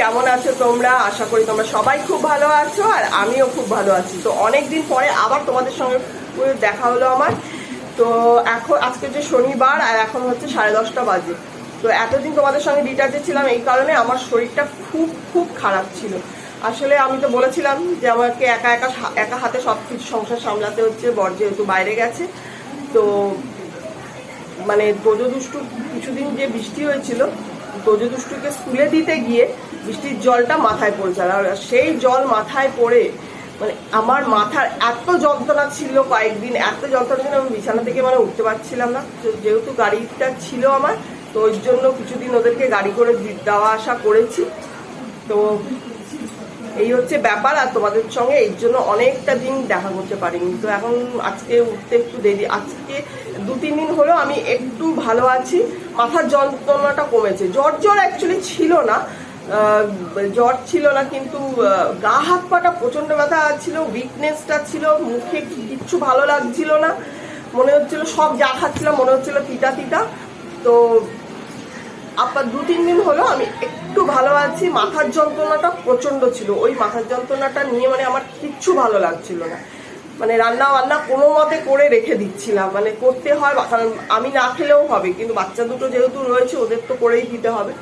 কেমন আছো তোমরা? আশা করি তোমরা সবাই খুব ভালো আছো, আর আমিও খুব ভালো আছি। তো অনেকদিন পরে আবার তোমাদের সঙ্গে দেখা হলো আমার। তো এখন আজকে যে শনিবার, আর এখন হচ্ছে 10:30 বাজে। তো এতদিন তোমাদের সঙ্গে ডিটাচে ছিলাম এই কারণে আমার শরীরটা খুব খুব খারাপ ছিল। আসলে আমি তো বলেছিলাম যে আমাকে একা হাতে সব কিছু সংসার সামলাতে হচ্ছে, বর যেহেতু বাইরে গেছে। তো মানে তোজো দুষ্টু কিছুদিন যে বৃষ্টি হয়েছিল, তোজো দুষ্টুকে স্কুলে দিতে গিয়ে বৃষ্টির জলটা মাথায় পড়েছে, আর সেই জল মাথায় পড়ে মানে আমার মাথার এত যন্ত্রণা ছিল কয়েকদিন, এত যন্ত্রণা ছিল আমি বিছানা থেকে মানে উঠতে পারছিলাম না। তো যেহেতু গাড়িটা ছিল আমার, তো ওই জন্য কিছুদিন ওদেরকে গাড়ি করে দেওয়া আসা করেছি। তো এই হচ্ছে ব্যাপার, আর তোমাদের সঙ্গে এই জন্য অনেকটা দিন দেখা করতে পারিনি। তো এখন আজকে উঠতে একটু দেরি, আজকে 2-3 দিন হলো আমি একটু ভালো আছি, মাথার যন্ত্রণাটা কমেছে। জ্বর অ্যাকচুয়ালি ছিল না, জ্বর ছিল না, কিন্তু গা হাত পাটা প্রচন্ড ব্যথা ছিল, উইকনেসটা ছিল, মুখে কিচ্ছু ভালো লাগছিল না, মনে হচ্ছিল সব যা খাচ্ছিলাম মনে হচ্ছিল তিতা তিতা। তো আবার 2-3 দিন হলো আমি একটু ভালো আছি। মাথার যন্ত্রণাটা প্রচন্ড ছিল, ওই মাথার যন্ত্রণাটা নিয়ে মানে আমার কিচ্ছু ভালো লাগছিল না। মানে রান্না বান্না কোনো মতে করে রেখে দিচ্ছিলাম, মানে করতে হয়, কারণ আমি না খেলেও হবে, কিন্তু বাচ্চা দুটো যেহেতু রয়েছে ওদের তো করেই দিতে হবে।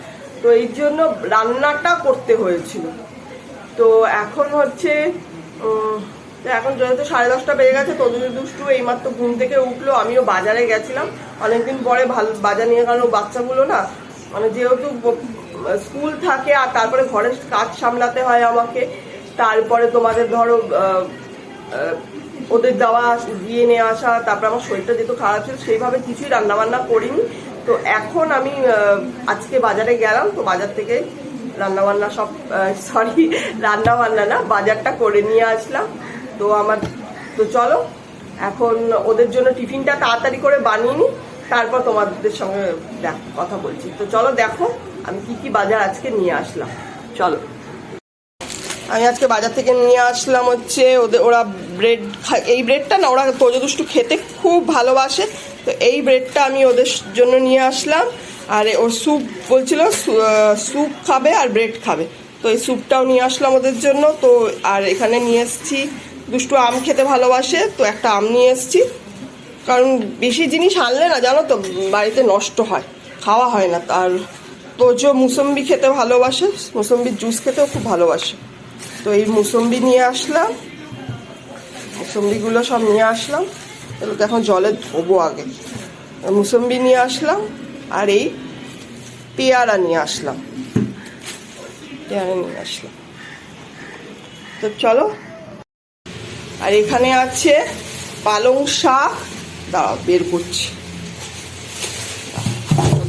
তো এই জন্য রান্নাটা করতে হয়েছিল। তো এখন হচ্ছে এখন যেহেতু 10:30 বেজে গেছে, তোজো দুষ্টু এইমাত্র ঘুম থেকে উঠলো। আমিও বাজারে গেছিলাম অনেকদিন পরে, ভালো বাজার নিয়ে, কারণ বাচ্চাগুলো না মানে যেহেতু স্কুল থাকে আর তারপরে ঘরের কাজ সামলাতে হয় আমাকে, তারপরে তোমাদের ধরো ওদের দেওয়া দিয়ে নিয়ে আসা, তারপরে আমার শরীরটা যেহেতু খারাপ ছিল সেইভাবে কিছুই রান্নাবান্না করিনি। তো এখন আমি আজকে বাজারে গেলাম, তো বাজার থেকে রান্নাবান্না সব রান্নাবান্না না, বাজারটা করে নিয়ে আসলাম। তো তো চলো এখন ওদের জন্য টিফিনটা তাড়াতাড়ি করে বানিয়ে নিই, তারপর তোমাদের সঙ্গে কথা বলছি। তো চলো দেখো আমি কি বাজার আজকে নিয়ে আসলাম। চলো, আমি আজকে বাজার থেকে নিয়ে আসলাম হচ্ছে ওরা ব্রেড, এই ব্রেডটা না ওরা তোজো দুষ্টু খেতে খুব ভালোবাসে, তো এই ব্রেডটা আমি ওদের জন্য নিয়ে আসলাম। আর ওর স্যুপ বলছিল, স্যুপ খাবে আর ব্রেড খাবে, তো এই স্যুপটাও নিয়ে আসলাম ওদের জন্য। তো আর এখানে নিয়ে এসছি, দুষ্টু আম খেতে ভালোবাসে, তো একটা আম নিয়ে এসছি, কারণ বেশি জিনিস আনলে না জানো তো বাড়িতে নষ্ট হয়, খাওয়া হয় না। আর তোজো মুসম্বি খেতে ভালোবাসে, মুসম্বির জুস খেতেও খুব ভালোবাসে, তো এই মুসম্বি নিয়ে আসলাম, মুসম্বিগুলো সব নিয়ে আসলাম। এগুলোকে এখন জলে ধোবো আগে। মুসম্বি নিয়ে আসলাম, আর এই পেয়ারা নিয়ে আসলাম, তো চলো। আর এখানে আছে পালং শাক, দাঁড়াও বের করছি,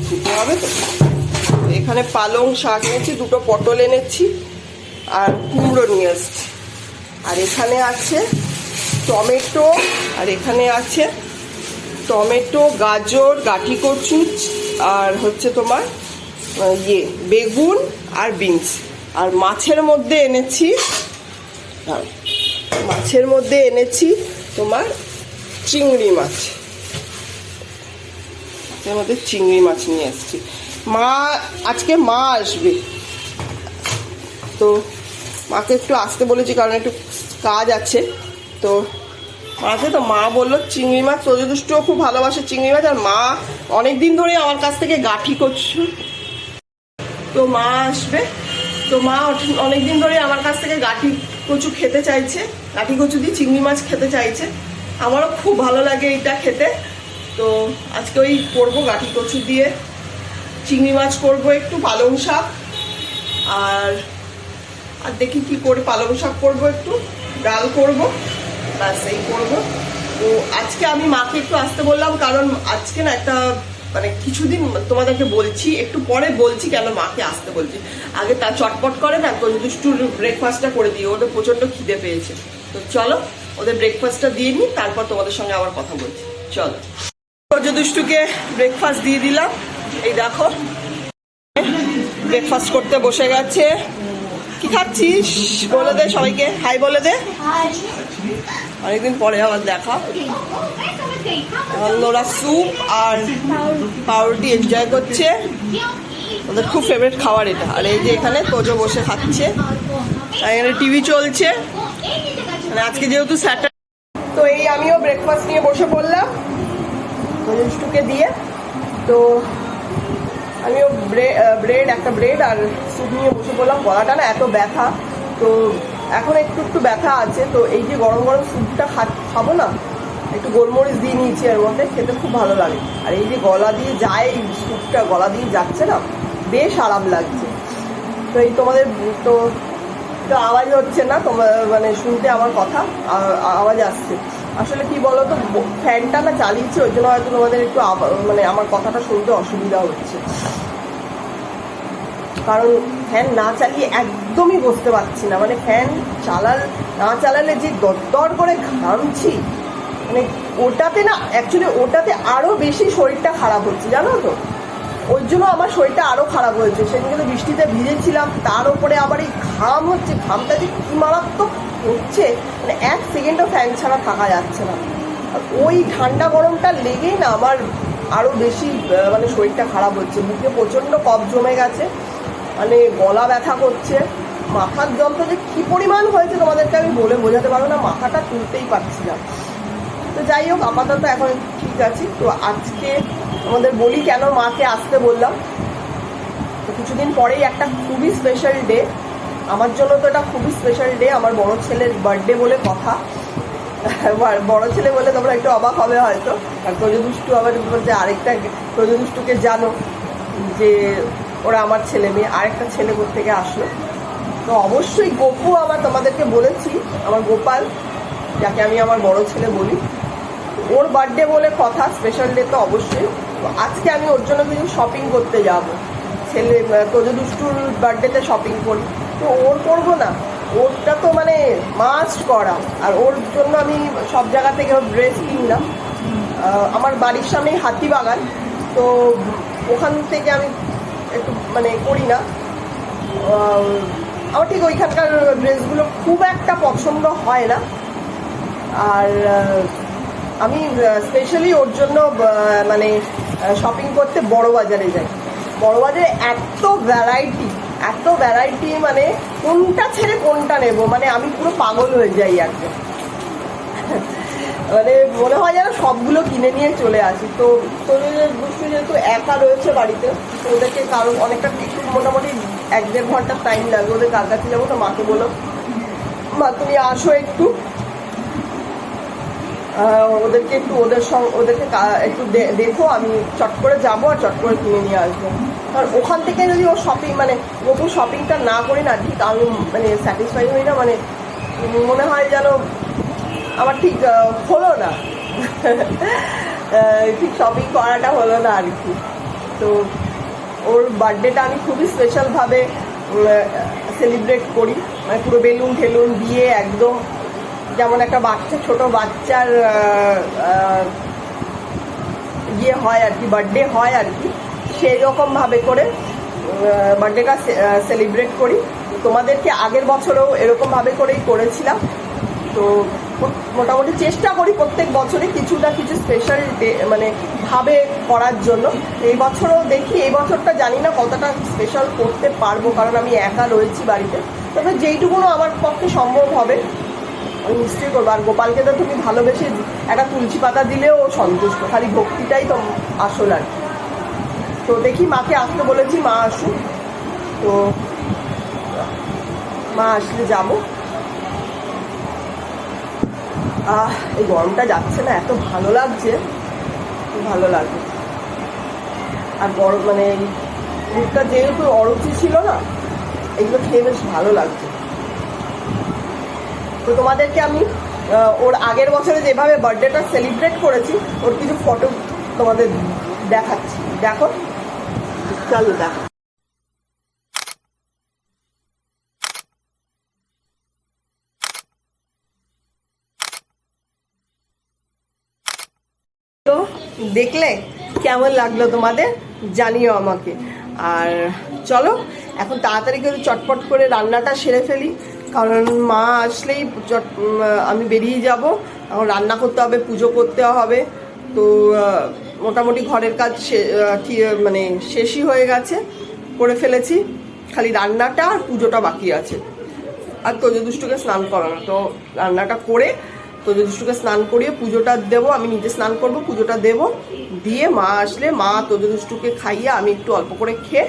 ধুতে হবে তো। এখানে পালং শাক এনেছি, 2টো পটল এনেছি, আর কুমড়ো নিয়ে এসছি। আর এখানে আছে টমেটো, আর এখানে আছে টমেটো, গাজর, গাঠি কচু, আর হচ্ছে তোমার বেগুন আর বিনস। আর মাছের মধ্যে এনেছি তোমার চিংড়ি মাছ, এর মধ্যে চিংড়ি মাছ নিয়ে এসছি। আজকে মা আসবে, তো মাকে একটু আসতে বলেছি কারণ একটু কাজ আছে। তো মা বললো চিংড়ি মাছ, তোজো দুষ্টুও খুব ভালোবাসে চিংড়ি মাছ, আর মা অনেকদিন ধরে আমার কাছ থেকে গাঠি কচু, তো মা আসবে। তো মা অনেকদিন ধরে আমার কাছ থেকে গাঠি কচু খেতে চাইছে, গাঠি কচু দিয়ে চিংড়ি মাছ খেতে চাইছে, আমারও খুব ভালো লাগে এটা খেতে। তো আজকে ওই করবো গাঠি কচু দিয়ে চিংড়ি মাছ করবো, একটু পালং শাক, আর দেখি কি করে, পালং শাক করবো, একটু ডাল করবো, ব্যাস এই করবো। তো আজকে আমি মাকে একটু আসতে বললাম, কারণ আজকে না একটা মানে কিছুদিন তোমাদেরকে বলছি, একটু পরে বলছি কেন মাকে আসতে বলছি। আগে তার চটপট করে না, তো দুষ্টুর ব্রেকফাস্টটা করে দিই, ওদের প্রচণ্ড খিদে পেয়েছে। তো চলো ওদের ব্রেকফাস্টটা দিয়ে নিই, তারপর তোমাদের সঙ্গে আবার কথা বলছি। চলো, তোজো দুষ্টুকে ব্রেকফাস্ট দিয়ে দিলাম, এই দেখো ব্রেকফাস্ট করতে বসে গেছে। কি খাচ্ছিস বলে দে, সবাইকে হাই বলে দে, অনেকদিন পরে আবার দেখা। ওরা স্যুপ আর পাউরুটি এনজয় করছে। ওদের খুব ফেভারিট খাবার এটা। আর এই যে এখানে তোজো বসে খাচ্ছে, আর এখানে টিভি চলছে। মানে আজকে যেহেতু স্যাটারডে, তো এই আমিও ব্রেকফাস্ট নিয়ে বসে পড়লাম তোজোষ্টুকে দিয়ে। তো আমিও একটা ব্রেড আর স্যুপ নিয়ে বসে পড়লাম। গলাটা না এত ব্যথা, তো এখন একটু একটু ব্যথা আছে। তো এই যে গরম গরম স্যুপটা খাবো না, একটু গোলমরিচ দিয়ে নিয়েছি এর মধ্যে, খেতে খুব ভালো লাগে। আর এই যে গলা দিয়ে যায়, স্যুপটা গলা দিয়ে যাচ্ছে না, বেশ আরাম লাগছে। তো এই তোমাদের তো আওয়াজ হচ্ছে না, তোমার মানে শুনতে আমার কথা আওয়াজ আসছে। আসলে কি বলো তো, ফ্যানটা না চালিয়েছে, ওই জন্য হয়তো তোমাদের একটু মানে আমার কথাটা শুনতে অসুবিধা হচ্ছে। কারণ ফ্যান না চালিয়ে একদমই বসতে পারছি না। মানে ফ্যান না চালালে যে দরদর করে ঘামছি, মানে ওটাতে না অ্যাকচুয়ালি ওটাতে আরও বেশি শরীরটা খারাপ হচ্ছে, জানো তো। ওই জন্য আমার শরীরটা আরও খারাপ হয়েছে। সেদিনকে তো বৃষ্টিতে ভিজেছিলাম, তার উপরে আবার এই ঘাম হচ্ছে। ঘামটা যে কী মারাত্মক হচ্ছে, মানে এক সেকেন্ডও ফ্যান ছাড়া থাকা যাচ্ছে না। ওই ঠান্ডা গরমটা লেগেই না আমার আরও বেশি মানে শরীরটা খারাপ হচ্ছে। বুকে প্রচণ্ড কফ জমে গেছে, মানে গলা ব্যথা করছে, মাথার যন্ত্র যে কী পরিমাণ হয়েছে তোমাদেরকে আমি বলে বোঝাতে পারবো না। মাথাটা তুলতেই পারছি না। তো যাই হোক, আপাতত এখন ঠিক আছি। তো আজকে আমাদের বলি কেন মাকে আসতে বললাম। তো কিছুদিন পরেই একটা খুবই স্পেশাল ডে আমার জন্য। তো এটা খুবই স্পেশাল ডে, আমার বড় ছেলের বার্থডে বলে কথা। বড় ছেলে বলে তোমরা একটু অবাক হবে হয়তো। আর তোজোদুষ্টু আবার বলতে, আরেকটা তোজোদুষ্টুকে জানো যে ওরা আমার ছেলে মেয়ে, আরেকটা ছেলে থেকে আসলো। তো অবশ্যই গোপু আমার তোমাদেরকে বলেছি, আমার গোপাল, যাকে আমি আমার বড় ছেলে বলি, ওর বার্থডে বলে কথা, স্পেশাল ডে তো অবশ্যই। তো আজকে আমি ওর জন্য কিছু শপিং করতে যাব। ছেলে তোজোদুষ্টুর বার্থডেতে শপিং করি, তো ওর করবো না, ওরটা তো মানে মাস্ট করা। আর ওর জন্য আমি সব জায়গা থেকে ওর ড্রেস কিনলাম। আমার বাড়ির সামনেই হাতিবাগান, তো ওখান থেকে আমি একটু মানে করি না। আমার ঠিক ওইখানকার ড্রেসগুলো খুব একটা পছন্দ হয় না। আর আমি স্পেশালি ওর জন্য মানে শপিং করতে বড় বাজারে যাই। বড় বাজারে এত ভ্যারাইটি, মানে কোনটা ছেড়ে কোনটা নেব, মানে আমি পুরো পাগল হয়ে যাই একদম। মানে মনে হয় যেন সবগুলো কিনে নিয়ে চলে আসি। তো দুষ্টু যেহেতু একা রয়েছে বাড়িতে, তো ওদেরকে কারণ অনেকটা একটু মোটামুটি 1-1.5 ঘন্টার টাইম লাগবে। ওদের কার কাছে যাবো, তো মাকে বলো মা তুমি আসো একটু, ওদেরকে একটু ওদেরকে একটু দেখো, আমি চট করে যাবো আর চট করে কিনে নিয়ে আসবো। কারণ ওখান থেকে যদি ও শপিং মানে গোপু শপিংটা না করি না, ঠিক আমি মানে স্যাটিসফাই হই না। মানে মনে হয় যেন আমার ঠিক হলো না, ঠিক শপিং করাটা হলো না আর কি। তো ওর বার্থডেটা আমি খুবই স্পেশালভাবে সেলিব্রেট করি, মানে পুরো বেলুন ঠেলুন দিয়ে একদম যেমন একটা ছোট বাচ্চার ইয়ে হয় আর কি, বার্থডে হয় আর কি, সেই রকমভাবে করে বার্থডেটা সেলিব্রেট করি। তোমাদেরকে আগের বছরেও এরকমভাবে করেই করেছিলাম। তো মোটামুটি চেষ্টা করি প্রত্যেক বছরই কিছু না কিছু স্পেশাল মানে ভাবে করার জন্য। এই বছরও দেখি, এই বছরটা জানি না কতটা স্পেশাল করতে পারবো, কারণ আমি একা রয়েছি বাড়িতে। তবে যেইটুকুনো আমার পক্ষে সম্ভব হবে আমি নিশ্চয়ই করবো। আর গোপালকে তো তুমি ভালোবেসে একটা তুলসী পাতা দিলেও সন্তুষ্ট, খালি ভক্তিটাই তো আসল আর কি। তো দেখি, মাকে আসতে বলেছি, মা আসুক। তো মা আসলে যাবো। এই গরমটা যাচ্ছে না, এত ভালো লাগছে, ভালো লাগবে। আর গরম মানে মুখটা যেহেতু অরুচি ছিল না, এগুলো খেয়ে বেশ ভালো লাগছে। তো তোমাদেরকে আমি ওর আগের বছরে যেভাবে বার্থডেটা সেলিব্রেট করেছি, ওর কিছু ফটো তোমাদের দেখাচ্ছি, দেখো। চলো দেখো। তো দেখলে কেমন লাগলো তোমাদের, জানিও আমাকে। আর চলো এখন তাড়াতাড়ি করে চটপট করে রান্নাটা সেরে ফেলি, কারণ মা আসলেই আমি বেরিয়ে যাব। এখন রান্না করতে হবে, পুজো করতে হবে। তো মোটামুটি ঘরের কাজ মানে শেষই হয়ে গেছে। করে ফেলেছি, খালি রান্নাটা আর পুজোটা বাকি আছে। আর তোজো দুষ্টুকে স্নান করানো, তো রান্নাটা করে তোজো দুষ্টুকে স্নান করিয়ে পুজোটা দেবো, আমি নিজে স্নান করব, পুজোটা দেবো, দিয়ে মা আসলে মা তোজো দুষ্টুকে খাইয়ে আমি একটু অল্প করে খেয়ে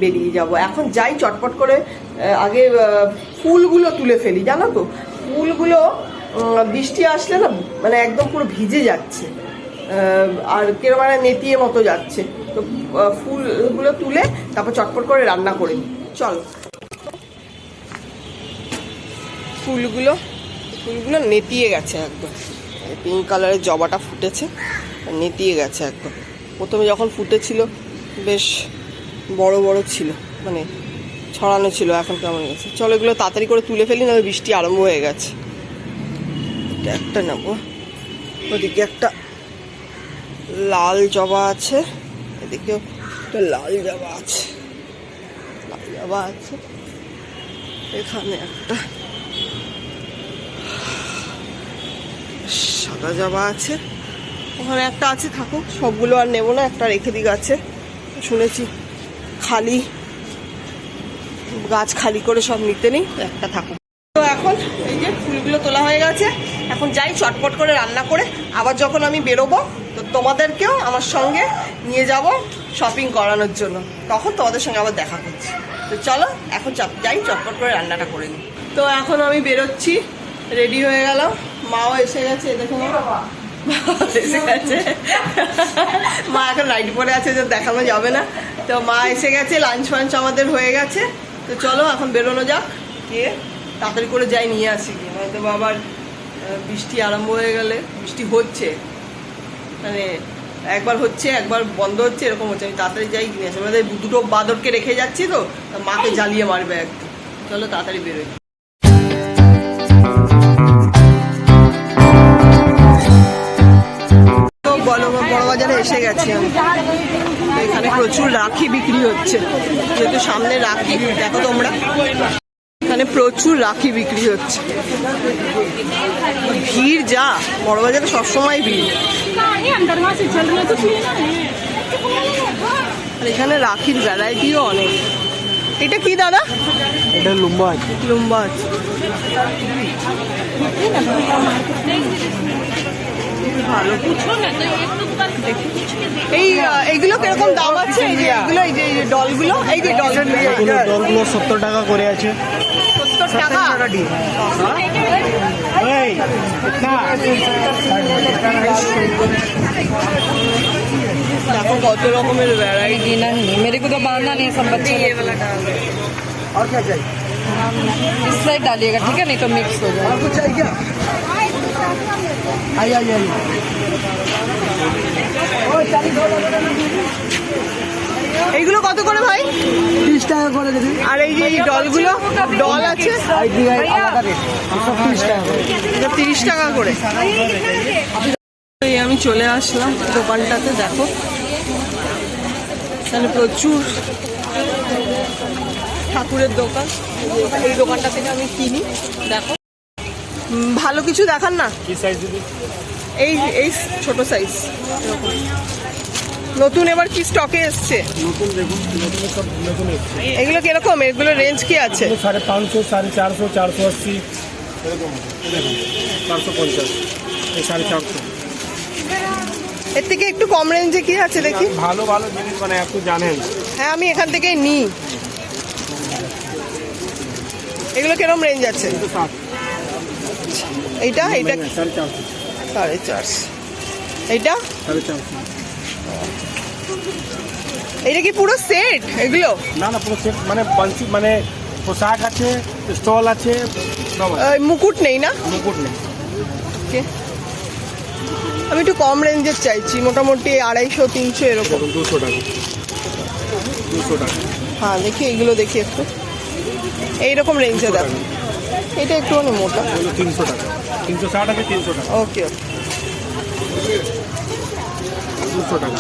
বেরিয়ে যাব। এখন যাই চটপট করে আগে ফুলগুলো তুলে ফেলি, জানো তো ফুলগুলো বৃষ্টি আসলে না মানে একদম পুরো ভিজে যাচ্ছে আর কেরম মানে নেতিয়ে মতো যাচ্ছে, তো ফুলগুলো তুলে তারপর চটপট করে রান্না করে নিই। চলো, ফুলগুলো নেতিয়ে গেছে একদম, পিঙ্ক কালারের জবাটা ফুটেছে, নেতিয়ে গেছে একদম। প্রথমে যখন ফুটেছিল বেশ বড় বড় ছিল, মানে ছড়ানো ছিল, এখন কেমন গেছে। চলো এগুলো তাড়াতাড়ি করে তুলে ফেলি, নাহলে বৃষ্টি আরম্ভ হয়ে গেছে। একটা নেবো, ওদিকে একটা লাল জবা আছে, এদিকেও একটা লাল জবা আছে, এখানে একটা সাদা জবা আছে, ওখানে একটা আছে, থাকুক, সবগুলো আর নেবো না, একটা রেখে দিই গাছে। শুনেছি খালি গাছ খালি করে সব নিতে নেই, একটা থাকুক। তো এখন এই যে ফুলগুলো তোলা হয়ে গেছে, এখন যাই চটপট করে রান্না করে, আবার যখন আমি বেরোবো তো তোমাদেরকেও আমার সঙ্গে নিয়ে যাব শপিং করানোর জন্য, তখন তোমাদের সঙ্গে আবার দেখা করছি। তো চলো এখন যাই চটপট করে রান্নাটা করে নিই। তো এখন আমি বেরোচ্ছি, রেডি হয়ে গেলাম, মাও এসে গেছে, দেখো এসে গেছে, মা এখন রাইড পরে আছে, যে দেখানো যাবে না। তো মা এসে গেছে, লাঞ্চ ফাঞ্চ আমাদের হয়ে গেছে। তো চলো এখন বেরোনো যাক, গিয়ে তাড়াতাড়ি করে যাই নিয়ে আসি, হয়তো আবার বৃষ্টি আরম্ভ হয়ে গেলে, বৃষ্টি হচ্ছে মানে একবার হচ্ছে একবার বন্ধ হচ্ছে, এরকম হচ্ছে, আমি তাড়াতাড়ি যাই কিনে আসি। আমাদের দুটো বাদরকে রেখে যাচ্ছি, তো মাকে জ্বালিয়ে মারবে একদম। চলো তাড়াতাড়ি বেরোই। বড়বাজারে এসে গেছি আমি, এখানে প্রচুর রাখি বিক্রি হচ্ছে, যেহেতু সামনে রাখি, দেখো তোমরা এখানে প্রচুর রাখি বিক্রি হচ্ছে, ভিড় যা, বড়বাজারে সবসময় ভিড়। আর এখানে রাখির ভ্যারাইটিও অনেক। এটা কি দাদা? এটা লম্বা আছে, লম্বা আছে, ভালো। এইগুলো কিরকম দাম আছে? এই যে ডলগুলো, এই যে ডলগুলো 70 টাকা করে আছে। 70 টাকা? দেখো কত রকমের ভ্যারাইটি। ना मेरे को तो बांधना नहीं, सब बच्चे ये वाला डाल दो। और क्या चाहिए? इस साइड डालिएगा, ठीक है, नहीं तो मिक्स हो जाएगा। और कुछ चाहिए क्या? आइए आइए आइए। এইগুলো কত করে ভাই? 30 টাকা করে দেবেন। আর এই যে ডলগুলো, ডল আছে, আলাদা রেট, সব 30 টাকা করে। 30 টাকা করে। এই আমি চলে আসলাম দোকানটাতে, দেখো এখানে প্রচুর ঠাকুরের দোকান, এই দোকানটা থেকে আমি কিনি। দেখো ভালো কিছু দেখান না, এই এই ছোট সাইজ নতুন এবার কি স্টকে এসছে? নতুন দেখুন, নতুন সব নতুন এসছে। এগুলো কিরকম? এগুলো রেঞ্জ কি আছে? 550, 450, 480 এরকম। দেখুন 450, এই 450। এর থেকে একটু কম রেঞ্জে কি আছে দেখি? ভালো ভালো জিনিস মানে আপনি জানেন। হ্যাঁ আমি এখান থেকেই নিই। এগুলো কিরকম রেঞ্জ আছে? এইটা এইটা 450, এইটা 450। এটা কি পুরো সেট এগুলো? না না, পুরো সেট, মানে বাঞ্চি, মানে পোশাক আছে, স্টল আছে, মুকুট নেই না? মুকুট নেই। ওকে, আমি একটু কম রেঞ্জের চাইছি, মোটামুটি 250-300 এরকম। 200 টাকা, 200 টাকা। হ্যাঁ দেখি এগুলো, দেখি একটু এইরকম রেঞ্জে দেখো। এটা একটু মোটা, 300 টাকা, 360 আছে, 300 টাকা। ওকে ওকে, 200 টাকা,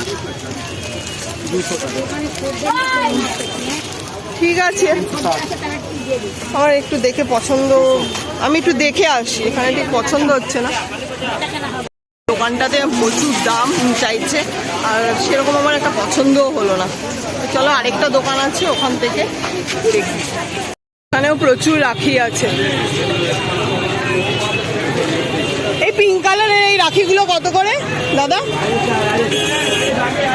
200 টাকা। ঠিক আছে। আমার একটু দেখে পছন্দ, আমি একটু দেখে আসি, এখানে ঠিক পছন্দ হচ্ছে না। দোকানটাতে প্রচুর দাম চাইছে, আর সেরকম আমার একটা পছন্দও হলো না। তো চলো আরেকটা দোকান আছে, ওখান থেকে দেখি। এখানেও প্রচুর রাখি আছে। এই পিঙ্ক কালারের এই রাখিগুলো কত করে দাদা?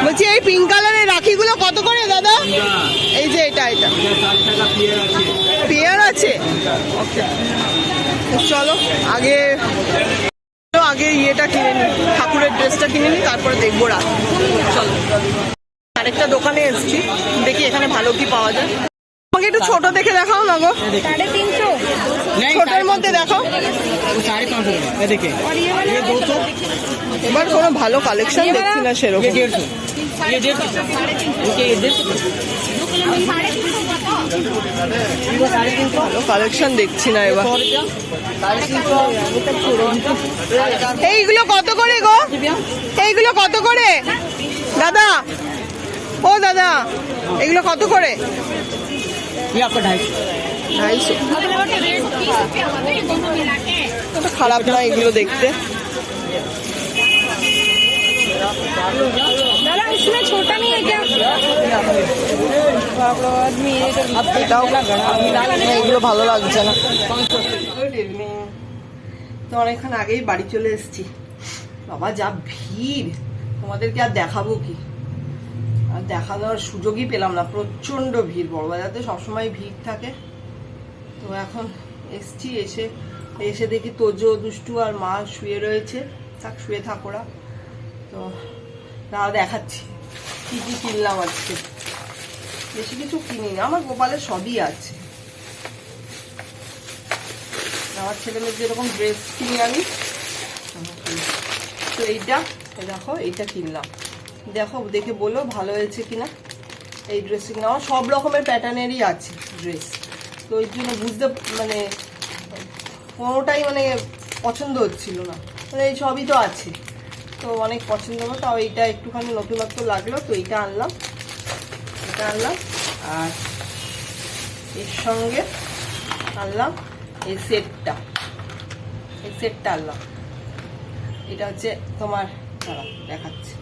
বলছি এই পিঙ্ক কালারের রাখিগুলো কত করে দাদা? এই যে এটা পেয়ার আছে। ওকে, চলো আগে ইয়েটা কিনে নিই, ঠাকুরের ড্রেসটা কিনে নিই, তারপরে দেখবো রাখি। চলো আরেকটা দোকানে এসছি, দেখি এখানে ভালো কি পাওয়া যায়। আমাকে একটু ছোট দেখে দেখাও না গো, 350 ছোটের মধ্যে দেখাও। এবার কোনো ভালো কালেকশন দেখছি না সেরকম। ভালো কালেকশন দেখছি না এবার। এইগুলো কত করে গো? এইগুলো কত করে দাদা? ও দাদা, এগুলো কত করে? 250। খারাপ না এগুলো দেখতে। छोटा नहीं है क्या? এগুলো ভালো লাগছে না। তো অনেকক্ষণ আগেই বাড়ি চলে এসেছি। বাবা যা ভিড়, তোমাদেরকে আর দেখাবো কি, আর দেখানোর সুযোগই পেলাম না। প্রচন্ড ভিড়, বড়বাজারে সবসময় ভিড় থাকে। তো এখন এসছি, এসে দেখি তোজো, দুষ্টু আর মা শুয়ে রয়েছে। থাক, শুয়ে থাক ওরা। তো দাঁড়া দেখাচ্ছি কি কি কিনলাম আজকে। বেশি কিছু কিনি না, আমার গোপালের সবই আছে। আমার ছেলেমেয়ের যেরকম ড্রেস কিনি আমি, তো এইটা দেখো, এইটা কিনলাম। দেখো, দেখে বলো ভালো হয়েছে কিনা। এই ড্রেসটা কিনা আমার সব রকমের প্যাটার্নেরই আছে ড্রেস, তো ওই জন্য বুঝতে মানে কোনোটাই মানে পছন্দ হচ্ছিল না। মানে এই সবই তো আছে, তো অনেক পছন্দ হলো। তাও এইটা একটুখানি নতুনত্ব লাগলো, তো এইটা আনলাম। আর এর সঙ্গে আনলাম এই সেটটা আনলাম। এটা হচ্ছে তোমার, দেখাচ্ছি,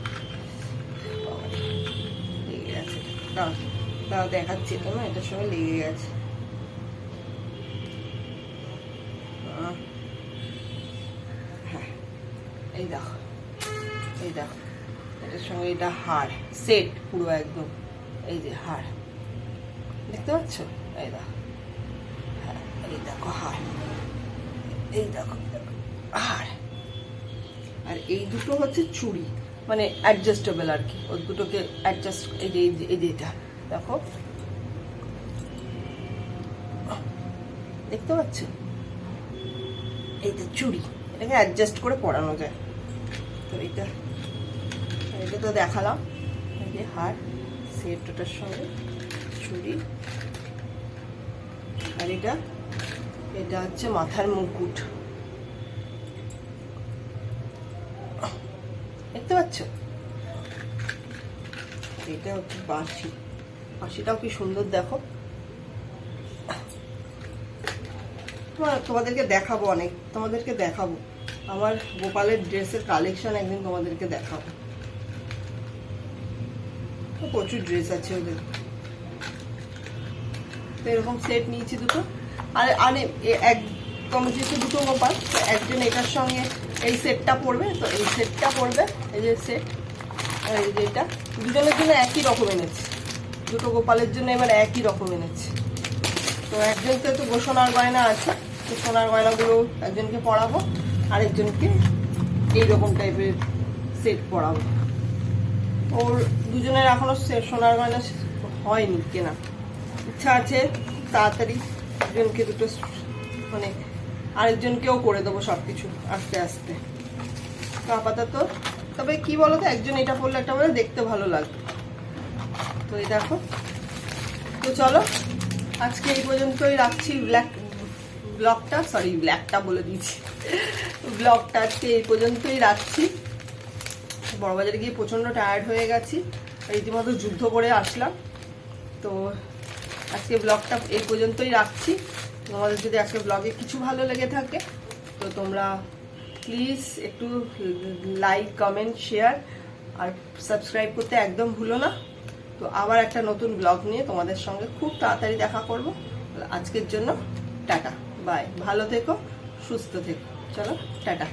লেগে গেছে, দাঁড়াও দেখাচ্ছি তোমার, এটার সঙ্গে লেগে গেছে। হ্যাঁ, এই দেখো এটার সঙ্গে এটা হার সেট পুরো একদম। এই যে হার দেখতে পাচ্ছ, এই দেখো, হ্যাঁ এই দেখো হার, এই দেখো হার। আর এই দুটো হচ্ছে চুড়ি, মানে অ্যাডজাস্টেবল আর কি, ওই দুটোকে অ্যাডজাস্ট। এই যে এটা দেখো, দেখতে পাচ্ছ, এইটা চুড়ি, এটাকে অ্যাডজাস্ট করে পরানো যায়। তো এটা তো দেখালাম। এই যে হার সেটটার সঙ্গে চুড়ি, আর এটা হচ্ছে মাথার মুকুট, দেখতে পাচ্ছ। এটা হচ্ছে বাঁশিটাও কি সুন্দর দেখো। তোমাদেরকে দেখাবো, তোমাদেরকে দেখাবো আমার গোপালের ড্রেসের কালেকশন, একদিন তোমাদেরকে দেখাবো। প্রচুর ড্রেস আছে ওদের। তো এরকম সেট নিয়েছি দুটো। আর একদম যেহেতু দুটো গোপাল, একজন এটার সঙ্গে এই সেটটা পরবে, তো এই সেটটা পরবে, এই যে সেট, আর এই যে এটা দুজনের জন্য একই রকম এনেছি। দুটো গোপালের জন্য এবার একই রকম এনেছি। তো একজনকে তো সোনার গয়না আছে, তো সোনার গয়নাগুলো একজনকে পরাবো, আরেকজনকে এইরকম টাইপের সেট পরাবো। ওর দুজনের এখনো সোনার গয়না হয়নি কেনা, ইচ্ছা আছে তাড়াতাড়ি একজনকে দুটো, মানে আরেকজনকেও করে দেবো সবকিছু আস্তে আস্তে। তো আপাতত তবে কি বলতো, একজন এটা পরলে একটা বলে দেখতে ভালো লাগবে। তো এই দেখো, তো চলো আজকে এই পর্যন্তই রাখছি ব্লগটা, সরি ব্ল্যাকটা বলে দিয়েছি, ব্লগটা আজকে এই পর্যন্তই রাখছি। বড়বাজারে গিয়ে প্রচণ্ড টায়ার্ড হয়ে গেছি, রীতিমতো যুদ্ধ করে আসলাম। তো আজকে ব্লগটা এই পর্যন্তই রাখছি। তোমাদের যদি আজকে ব্লগে কিছু ভালো লেগে থাকে, তো তোমরা প্লিজ একটু লাইক কমেন্ট শেয়ার আর সাবস্ক্রাইব করতে একদম ভুলো না। তো আবার একটা নতুন ব্লগ নিয়ে তোমাদের সঙ্গে খুব তাড়াতাড়ি দেখা করব। আজকের জন্য টাটা, বাই, ভালো থেকো, সুস্থ থেকো, চলো টাটা।